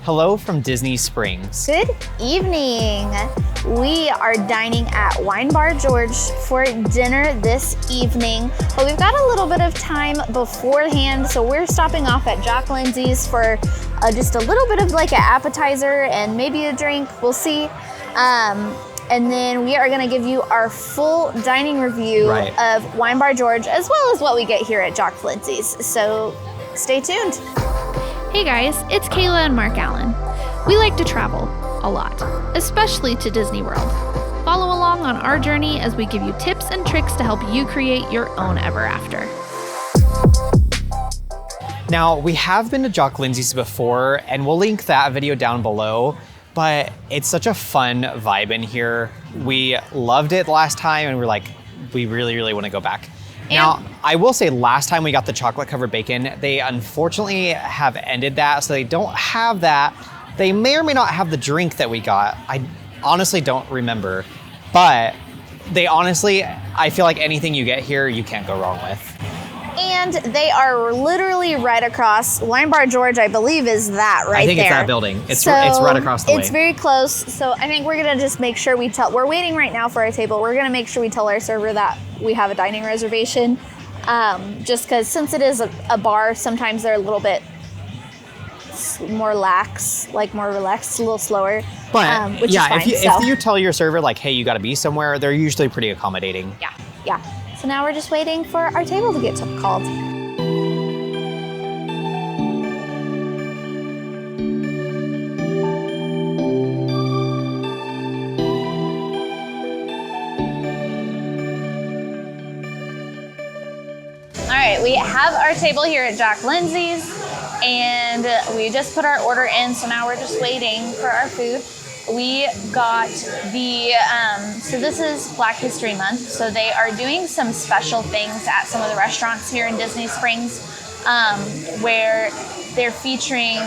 Hello from Disney Springs. Good evening. We are dining at Wine Bar George for dinner this evening, but we've got a little bit of time beforehand, so we're stopping off at Jock Lindsey's for just a little bit of like an appetizer and maybe a drink, we'll see. And then we are gonna give you our full dining review of Wine Bar George, as well as what we get here at Jock Lindsey's. So stay tuned. Hey guys, it's Kayla and Mark Allen. We like to travel a lot, especially to Disney World. Follow along on our journey as we give you tips and tricks to help you create your own ever after. Now, we have been to Jock Lindsey's before, and we'll link that video down below, but it's such a fun vibe in here. We loved it last time, and we're like, we really, really want to go back. Now, I will say last time we got the chocolate covered bacon, they unfortunately have ended that, so they don't have that. They may or may not have the drink that we got. I honestly don't remember, but they honestly, I feel like anything you get here, you can't go wrong with. And they are literally right across. Wine Bar George, I believe, is that right there. I think it's that building. It's right across the way. It's very close. So I think we're gonna just make sure we're waiting right now for our table. We're gonna make sure we tell our server that we have a dining reservation. Just because since it is a bar, sometimes they're a little bit more lax, like more relaxed, a little slower. But which is fine, if you tell your server like, hey, you gotta be somewhere, they're usually pretty accommodating. Yeah. So now we're just waiting for our table to get called. All right, we have our table here at Jock Lindsey's, and we just put our order in, so now we're just waiting for our food. We got the, so this is Black History Month, so they are doing some special things at some of the restaurants here in Disney Springs, where they're featuring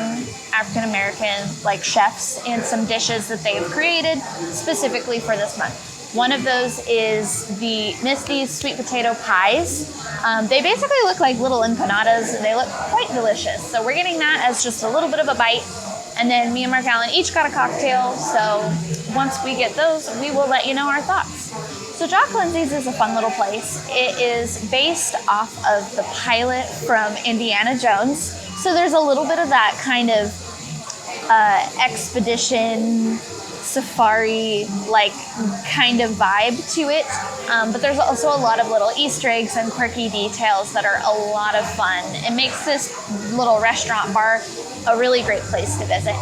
African-American like chefs and some dishes that they've created specifically for this month. One of those is the Misty's sweet potato pies. They basically look like little empanadas, and they look quite delicious. So we're getting that as just a little bit of a bite. And then me and Mark Allen each got a cocktail, so once we get those, we will let you know our thoughts. So Jock Lindsey's is a fun little place. It is based off of the pilot from Indiana Jones, so there's a little bit of that kind of expedition, safari, like kind of vibe to it, but there's also a lot of little Easter eggs and quirky details that are a lot of fun. It makes this little restaurant bar a really great place to visit.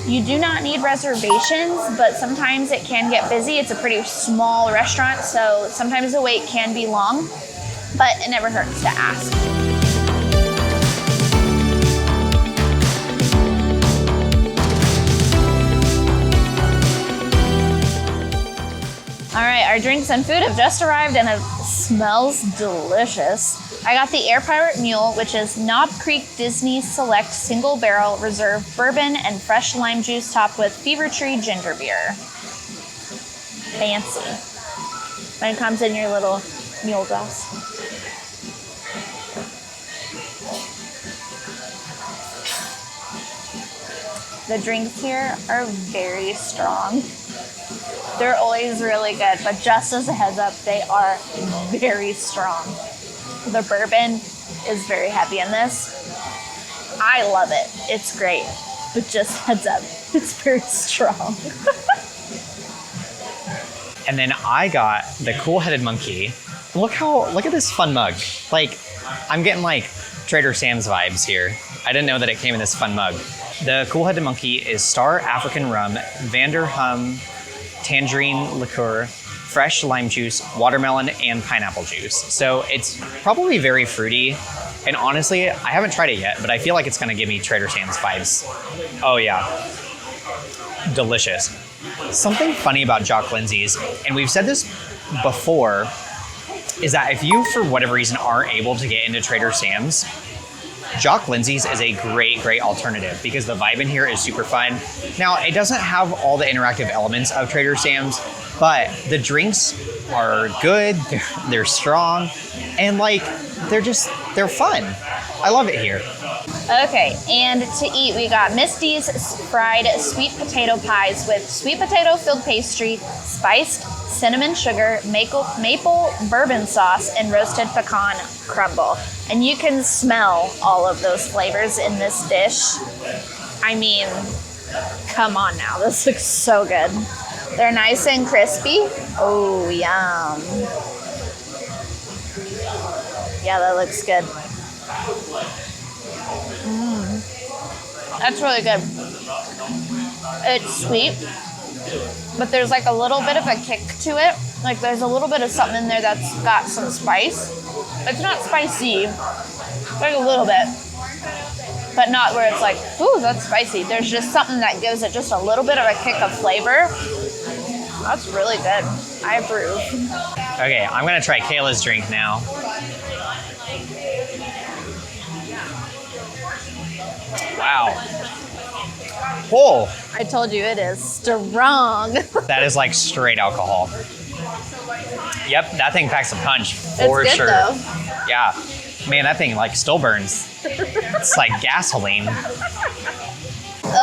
You do not need reservations, but sometimes it can get busy. It's a pretty small restaurant, so sometimes the wait can be long, but it never hurts to ask. All right, our drinks and food have just arrived, and it smells delicious. I got the Air Pirate Mule, which is Knob Creek Disney Select Single Barrel Reserve Bourbon and fresh lime juice topped with Fever Tree Ginger Beer. Fancy. And it comes in your little mule glass. The drinks here are very strong. They're always really good, but just as a heads up, they are very strong. The bourbon is very heavy in this. I love it. It's great, but just heads up, it's very strong. And then I got the Cool-Headed Monkey. Look at this fun mug. Like, I'm getting like Trader Sam's vibes here. I didn't know that it came in this fun mug. The Cool-Headed Monkey is Star African Rum, Vanderham Tangerine Liqueur, fresh lime juice, watermelon, and pineapple juice. So it's probably very fruity. And honestly, I haven't tried it yet, but I feel like it's gonna give me Trader Sam's vibes. Oh yeah, delicious. Something funny about Jock Lindsey's, and we've said this before, is that if you, for whatever reason, aren't able to get into Trader Sam's, Jock Lindsey's is a great, great alternative because the vibe in here is super fun. Now, it doesn't have all the interactive elements of Trader Sam's, but the drinks are good, they're strong, and like, they're fun. I love it here. Okay, and to eat, we got Miss D's fried sweet potato pies with sweet potato filled pastry, spiced cinnamon sugar, maple bourbon sauce, and roasted pecan crumble. And you can smell all of those flavors in this dish. I mean, come on now, this looks so good. They're nice and crispy. Oh, yum. Yeah, that looks good. That's really good. It's sweet, but there's like a little bit of a kick to it. Like there's a little bit of something in there that's got some spice. It's not spicy, like a little bit, but not where it's like, ooh, that's spicy. There's just something that gives it just a little bit of a kick of flavor. That's really good. I approve. Okay, I'm gonna try Kayla's drink now. Wow. Oh, I told you it is strong. that is like straight alcohol. Yep, that thing packs a punch for It's good, sure. though. Yeah, man, that thing like still burns. It's like gasoline.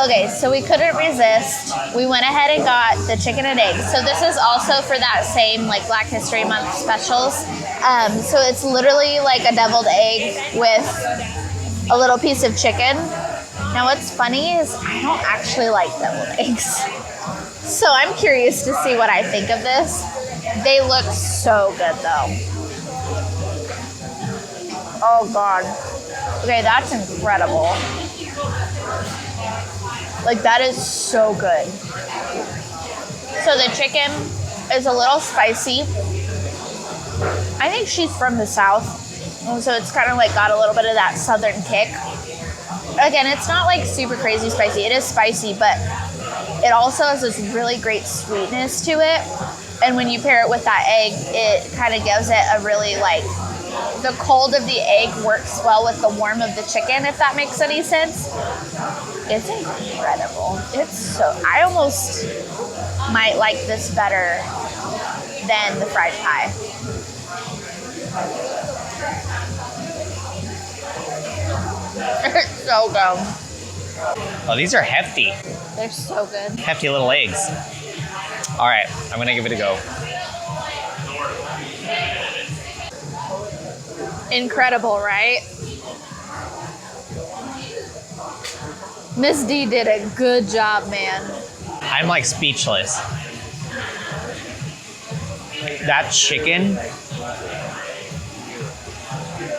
Okay, so we couldn't resist. We went ahead and got the chicken and eggs. So this is also for that same like Black History Month specials. So it's literally like a deviled egg with a little piece of chicken. Now what's funny is I don't actually like deviled eggs. So I'm curious to see what I think of this. They look so good though. Oh God. Okay, that's incredible. Like that is so good. So the chicken is a little spicy. I think she's from the South. And so it's kind of like got a little bit of that Southern kick. Again, it's not like super crazy spicy. It is spicy, but it also has this really great sweetness to it. And when you pair it with that egg, it kind of gives it a really like, the cold of the egg works well with the warm of the chicken, if that makes any sense. It's incredible. It's so, I almost might like this better than the fried pie. It's so good. Oh, these are hefty. They're so good. Hefty little eggs. All right, I'm gonna give it a go. Incredible, right? Miss D did a good job, man. I'm like speechless. That chicken,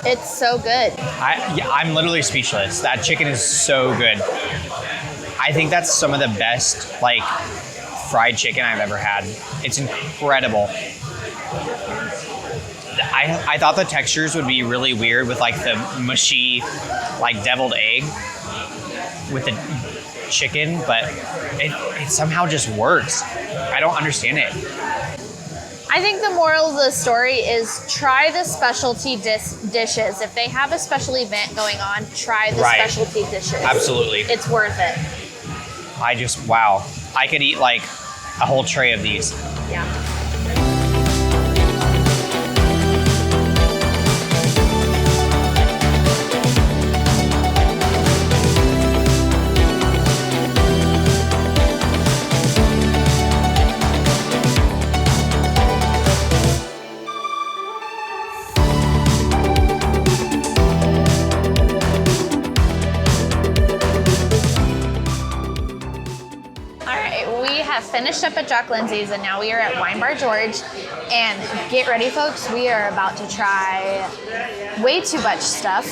It's so good. I'm literally speechless. That chicken is so good. I think that's some of the best like fried chicken I've ever had. It's incredible. I thought the textures would be really weird with like the mushy, like deviled egg with the chicken, but it somehow just works. I don't understand it. I think the moral of the story is try the specialty dishes. If they have a special event going on, try the Right. specialty dishes. Absolutely. It's worth it. Wow. I could eat like a whole tray of these. Yeah. Finished up at Jock Lindsey's and now we are at Wine Bar George. And get ready, folks, we are about to try way too much stuff.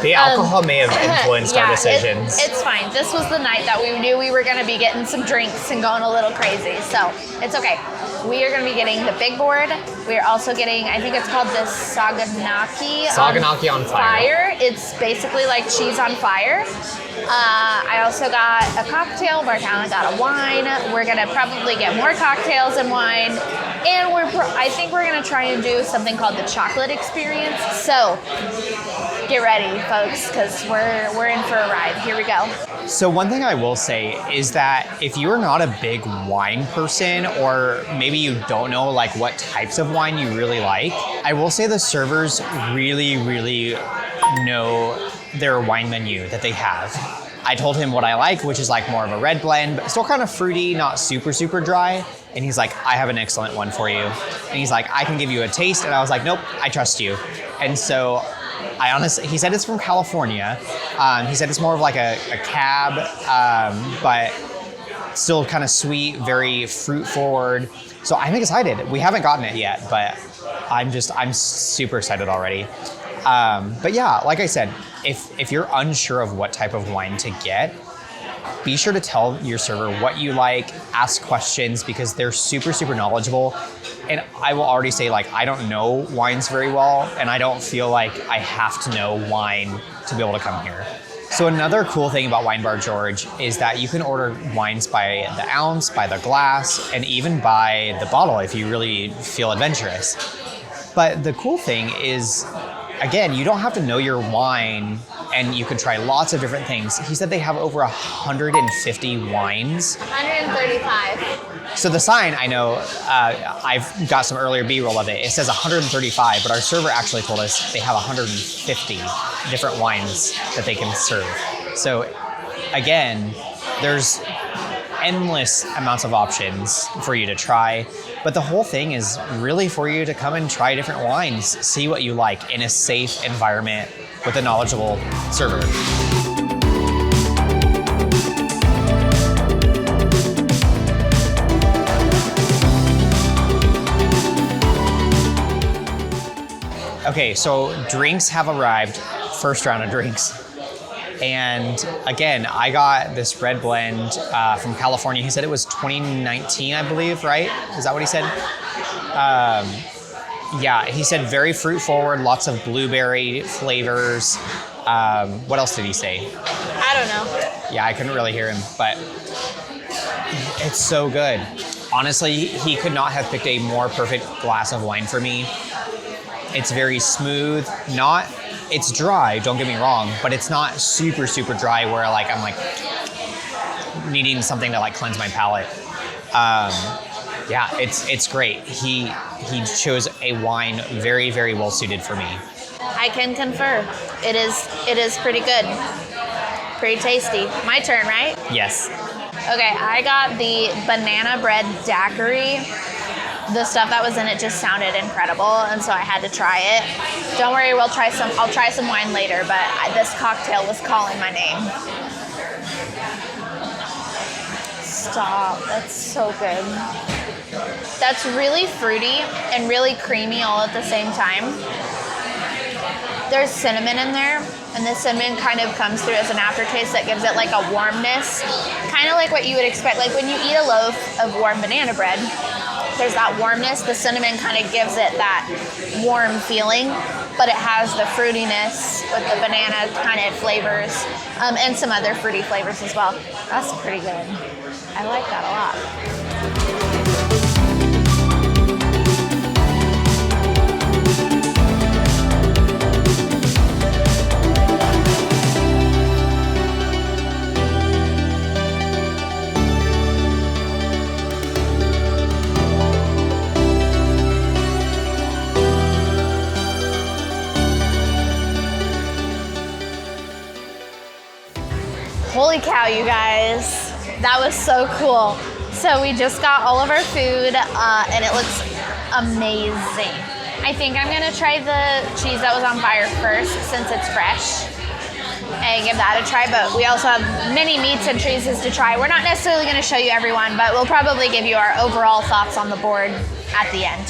The alcohol may have influenced our decisions. It's fine. This was the night that we knew we were going to be getting some drinks and going a little crazy, so it's okay. We are going to be getting the big board. We are also getting, I think it's called the Saganaki on fire. It's basically like cheese on fire. I also got a cocktail. Marcella got a wine. We're gonna probably get more cocktails and wine, and I think we're gonna try and do something called the chocolate experience. So get ready, folks, because we're in for a ride. Here we go. So one thing I will say is that if you're not a big wine person, or maybe you don't know like what types of wine you really like, I will say the servers really, really know their wine menu that they have. I told him what I like, which is like more of a red blend, but still kind of fruity, not super, super dry. And he's like, I have an excellent one for you. And he's like, I can give you a taste. And I was like, nope, I trust you. And so he said it's from California. He said it's more of like a cab, but still kind of sweet, very fruit forward. So I'm excited. We haven't gotten it yet, but I'm super excited already. But yeah, like I said, if you're unsure of what type of wine to get, be sure to tell your server what you like, ask questions, because they're super, super knowledgeable. And I will already say, like, I don't know wines very well, and I don't feel like I have to know wine to be able to come here. So another cool thing about Wine Bar George is that you can order wines by the ounce, by the glass, and even by the bottle if you really feel adventurous. But the cool thing is, again, you don't have to know your wine, and you can try lots of different things. He said they have over 150 wines. 135. So the sign, I know, I've got some earlier B-roll of it. It says 135, but our server actually told us they have 150 different wines that they can serve. So again, there's endless amounts of options for you to try. But the whole thing is really for you to come and try different wines, see what you like in a safe environment with a knowledgeable server. Okay, so drinks have arrived, first round of drinks. And again, I got this red blend from California. He said it was 2019, I believe, right? Is that what he said? Yeah, he said very fruit forward, lots of blueberry flavors. What else did he say? I don't know. Yeah, I couldn't really hear him, but it's so good. Honestly, he could not have picked a more perfect glass of wine for me. It's very smooth, it's dry, don't get me wrong, but it's not super, super dry where like I'm like needing something to like cleanse my palate. Yeah, it's great. He chose a wine very, very well suited for me. I can confer. It is pretty good. Pretty tasty. My turn, right? Yes. Okay, I got the banana bread daiquiri. The stuff that was in it just sounded incredible, and so I had to try it. Don't worry, I'll try some wine later, but this cocktail was calling my name. Stop, that's so good. That's really fruity and really creamy all at the same time. There's cinnamon in there, and the cinnamon kind of comes through as an aftertaste that gives it like a warmness, kind of like what you would expect, like when you eat a loaf of warm banana bread. There's that warmness. The cinnamon kind of gives it that warm feeling, but it has the fruitiness with the banana kind of flavors, and some other fruity flavors as well. That's pretty good. I like that a lot. Holy cow, you guys. That was so cool. So we just got all of our food, and it looks amazing. I think I'm gonna try the cheese that was on fire first, since it's fresh, and give that a try. But we also have many meats and cheeses to try. We're not necessarily gonna show you everyone, but we'll probably give you our overall thoughts on the board at the end.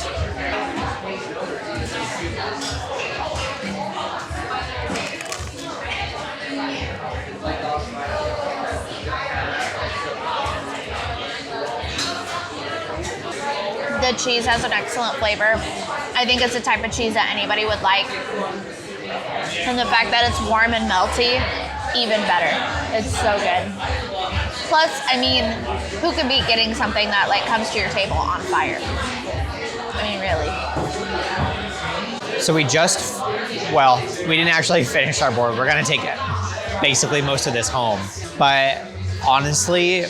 The cheese has an excellent flavor. I think it's the type of cheese that anybody would like. And the fact that it's warm and melty, even better. It's so good. Plus, I mean, who could be getting something that like comes to your table on fire? I mean, really. So we didn't actually finish our board. We're gonna take basically most of this home. But honestly,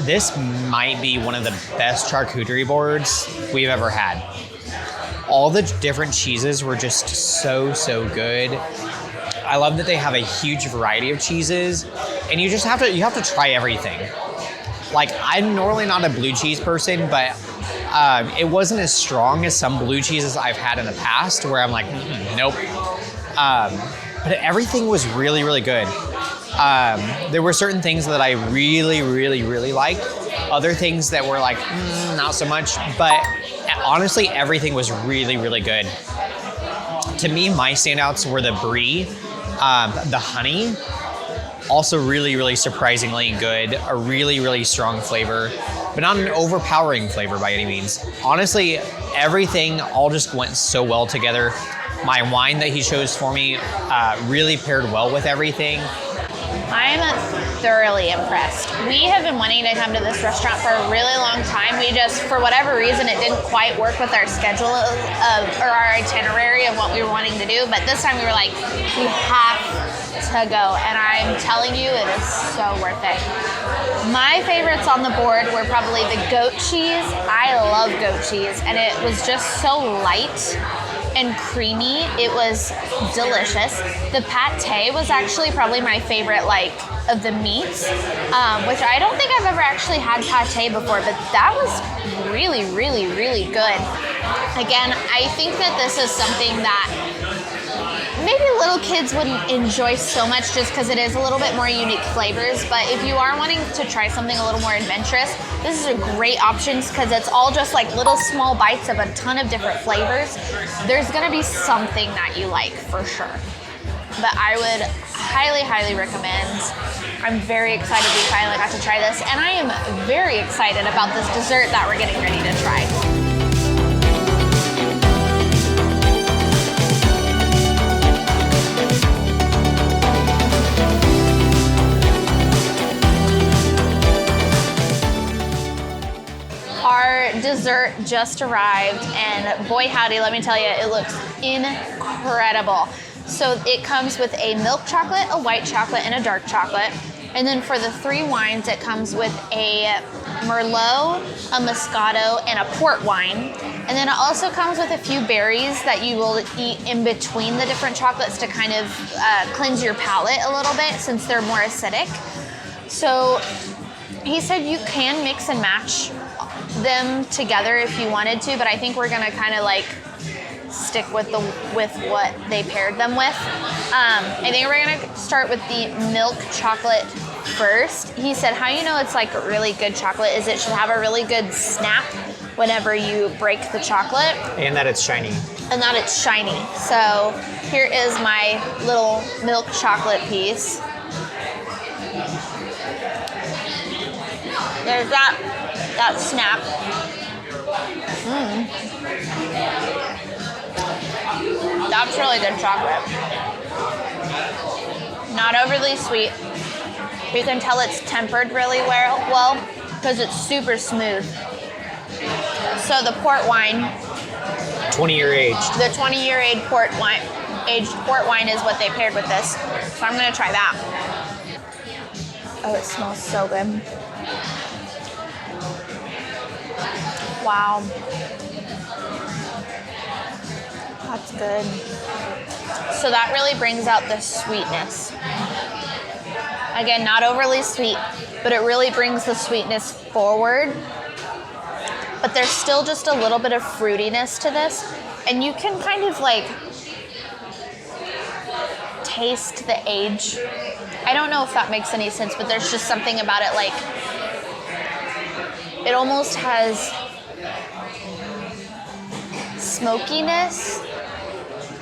this might be one of the best charcuterie boards we've ever had. All the different cheeses were just so, so good. I love that they have a huge variety of cheeses, and you have to try everything. Like, I'm normally not a blue cheese person, but it wasn't as strong as some blue cheeses I've had in the past where I'm like, nope. But everything was really, really good. There were certain things that I really, really, really liked. Other things that were like, not so much. But honestly, everything was really, really good. To me, my standouts were the brie, the honey, also really, really surprisingly good. A really, really strong flavor, but not an overpowering flavor by any means. Honestly, everything all just went so well together. My wine that he chose for me really paired well with everything. I'm thoroughly impressed. We have been wanting to come to this restaurant for a really long time. We just, for whatever reason, it didn't quite work with our schedule or our itinerary of what we were wanting to do. But this time we were like, we have to go. And I'm telling you, it is so worth it. My favorites on the board were probably the goat cheese. I love goat cheese. And it was just so light and creamy. It was delicious. The pate was actually probably my favorite, like, of the meats, which I don't think I've ever actually had pate before, but that was really, really, really good. Again, I think that this is something that maybe little kids wouldn't enjoy so much just because it is a little bit more unique flavors, but if you are wanting to try something a little more adventurous, this is a great option because it's all just like little small bites of a ton of different flavors. There's gonna be something that you like for sure. But I would highly, highly recommend. I'm very excited we finally got to try this, and I am very excited about this dessert that we're getting ready to try. Our dessert just arrived, and boy howdy, let me tell you, it looks incredible. So it comes with a milk chocolate, a white chocolate, and a dark chocolate. And then for the 3 wines, it comes with a Merlot, a Moscato, and a port wine. And then it also comes with a few berries that you will eat in between the different chocolates to kind of cleanse your palate a little bit since they're more acidic. So he said you can mix and match them together if you wanted to, but I think we're gonna kind of like stick with what they paired them with. I think we're gonna start with the milk chocolate first. He said how you know it's like really good chocolate is it should have a really good snap whenever you break the chocolate. And that it's shiny. And that it's shiny. So here is my little milk chocolate piece. There's that snap. That's really good chocolate. Not overly sweet. You can tell it's tempered really well because it's super smooth. So the port wine, 20-year aged. the 20-year aged port wine is what they paired with this. So I'm gonna try that. Oh, it smells so good. Wow. That's good. So that really brings out the sweetness. Again, not overly sweet, but it really brings the sweetness forward. But there's still just a little bit of fruitiness to this. And you can kind of like taste the age. I don't know if that makes any sense, but there's just something about it, like it almost has smokiness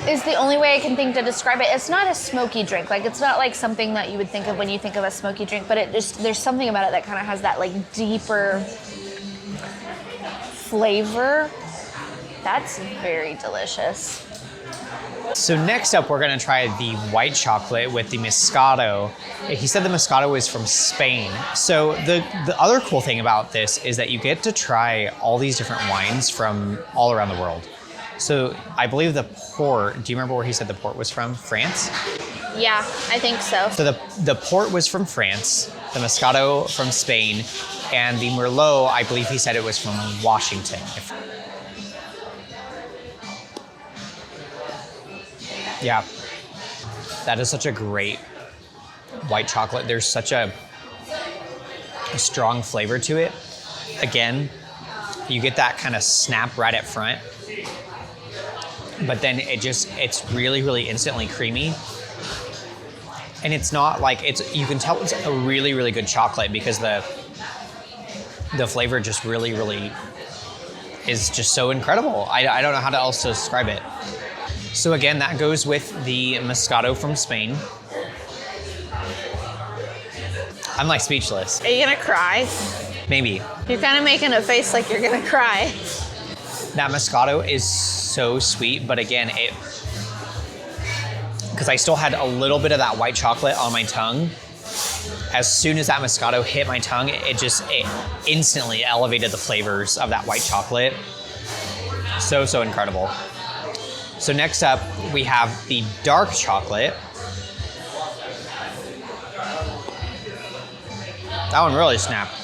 is the only way I can think to describe it. It's not a smoky drink. Like, it's not like something that you would think of when you think of a smoky drink, but it just, there's something about it that kind of has that like deeper flavor. That's very delicious. So next up, we're gonna try the white chocolate with the Moscato. He said the Moscato is from Spain. So the other cool thing about this is that you get to try all these different wines from all around the world. So I believe the port, do you remember where he said the port was from? France? Yeah, I think so. So the port was from France, the Moscato from Spain, and the Merlot, I believe he said it was from Washington. Yeah. That is such a great white chocolate. There's such a strong flavor to it. Again, you get that kind of snap right up front, but then it's really, really instantly creamy. And it's not like, you can tell it's a really, really good chocolate because the flavor just really, really is just so incredible. I don't know how else to describe it. So again, that goes with the Moscato from Spain. I'm like speechless. Are you gonna cry? Maybe. You're kind of making a face like you're gonna cry. That Moscato is so sweet, but again, because I still had a little bit of that white chocolate on my tongue. As soon as that Moscato hit my tongue, it instantly elevated the flavors of that white chocolate. So, so incredible. So next up, we have the dark chocolate. That one really snapped.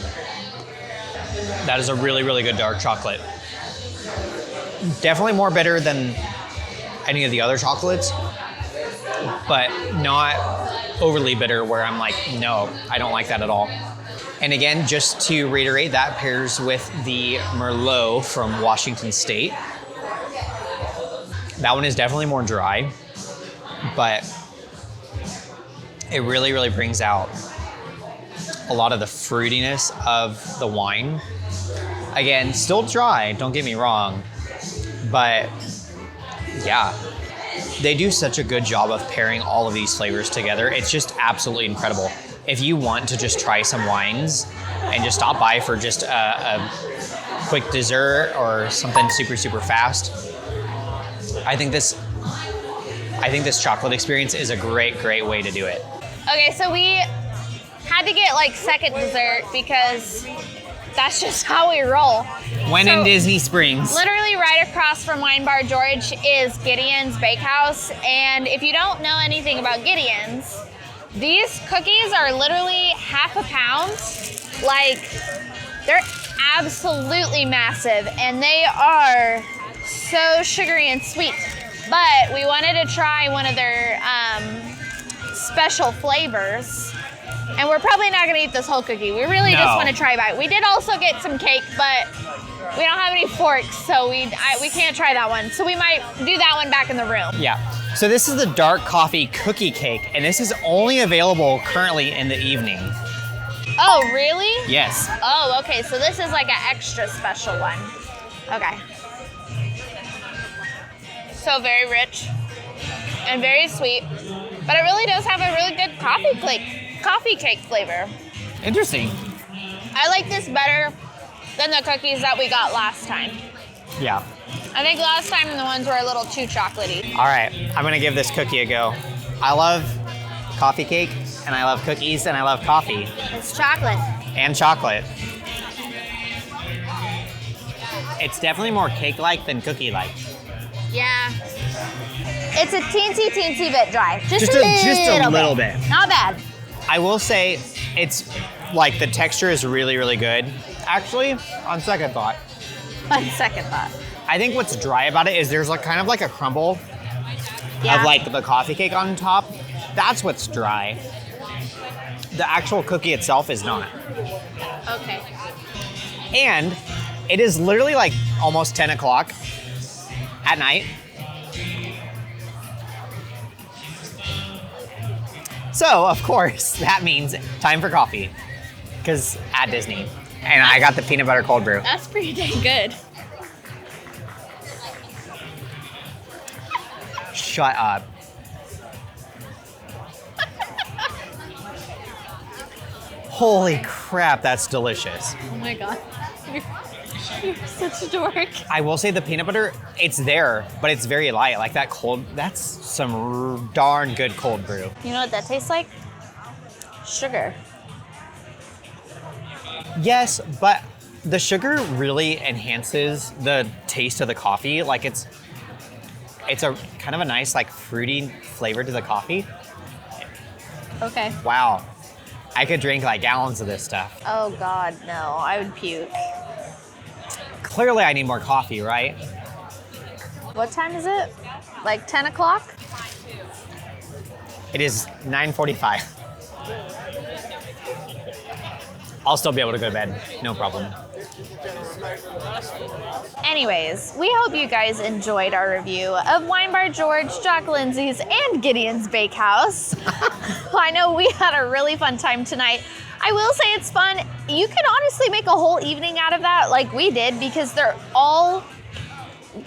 That is a really, really good dark chocolate. Definitely more bitter than any of the other chocolates, but not overly bitter where I'm like, no, I don't like that at all. And again, just to reiterate, that pairs with the Merlot from Washington State. That one is definitely more dry, but it really, really brings out a lot of the fruitiness of the wine. Again, still dry, don't get me wrong, but yeah, they do such a good job of pairing all of these flavors together. It's just absolutely incredible. If you want to just try some wines and just stop by for just a quick dessert or something super, super fast, I think this chocolate experience is a great, great way to do it. Okay, so we had to get like second dessert because that's just how we roll. When in Disney Springs. Literally right across from Wine Bar George is Gideon's Bakehouse. And if you don't know anything about Gideon's, these cookies are literally half a pound. Like, they're absolutely massive and they are so sugary and sweet. But we wanted to try one of their special flavors. And we're probably not gonna eat this whole cookie. We really just want to try a bite. We did also get some cake, but we don't have any forks, so we can't try that one. So we might do that one back in the room. Yeah. So this is the dark coffee cookie cake, and this is only available currently in the evening. Oh, really? Yes. Oh, okay. So this is like an extra special one. Okay. So very rich and very sweet, but it really does have a really good coffee cake flavor. Interesting. I like this better than the cookies that we got last time. Yeah. I think last time the ones were a little too chocolatey. All right, I'm gonna give this cookie a go. I love coffee cake, and I love cookies, and I love coffee. It's chocolate. And chocolate. It's definitely more cake-like than cookie-like. Yeah. It's a teensy bit dry. Just a little bit. Not bad. I will say it's like the texture is really, really good. Actually, on second thought. On second thought. I think what's dry about it is there's like kind of like a crumble of like the coffee cake on top. That's what's dry. The actual cookie itself is not. Okay. And it is literally like almost 10 o'clock at night. So, of course, that means time for coffee. Because at Disney. And I got the peanut butter cold brew. That's pretty dang good. Shut up. Holy crap, that's delicious. Oh my god. You're such a dork. I will say the peanut butter, it's there, but it's very light. Like that that's some darn good cold brew. You know what that tastes like? Sugar. Yes, but the sugar really enhances the taste of the coffee. Like it's a kind of a nice like fruity flavor to the coffee. Okay. Wow. I could drink like gallons of this stuff. Oh god, no. I would puke. Clearly I need more coffee, right? What time is it? Like 10 o'clock? It is 9:45. I'll still be able to go to bed, no problem. Anyways, we hope you guys enjoyed our review of Wine Bar George, Jock Lindsey's, and Gideon's Bakehouse. I know we had a really fun time tonight. I will say it's fun. You can honestly make a whole evening out of that like we did because they're all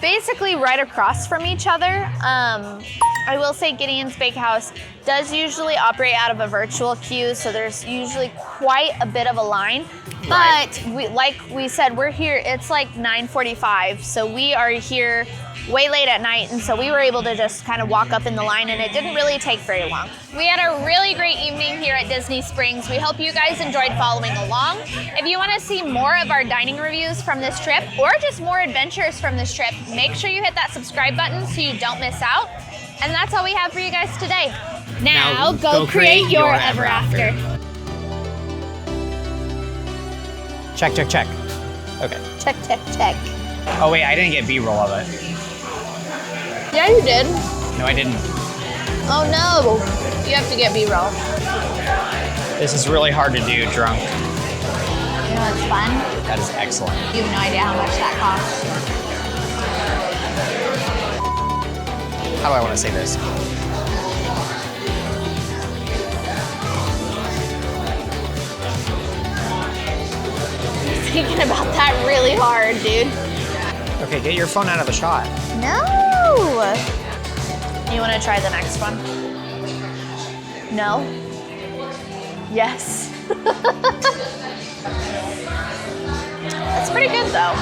basically right across from each other. I will say Gideon's Bakehouse does usually operate out of a virtual queue, so there's usually quite a bit of a line. But like we said, we're here, it's like 9:45, so we are here way late at night, and so we were able to just kind of walk up in the line, and it didn't really take very long. We had a really great evening here at Disney Springs. We hope you guys enjoyed following along. If you want to see more of our dining reviews from this trip, or just more adventures from this trip, make sure you hit that subscribe button so you don't miss out. And that's all we have for you guys today. Now go create your ever after. Check, check, check. Okay. Check, check, check. Oh wait, I didn't get B-roll of it. Yeah, you did. No, I didn't. Oh no, you have to get B-roll. This is really hard to do drunk. You know what's fun? That is excellent. You have no idea how much that costs. How do I want to say this? Thinking about that really hard, dude. Okay, get your phone out of the shot. No! You want to try the next one? No? Yes. That's pretty good though.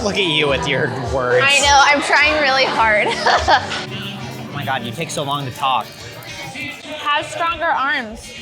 Look at you with your words. I know, I'm trying really hard. Oh my God, you take so long to talk. Have stronger arms.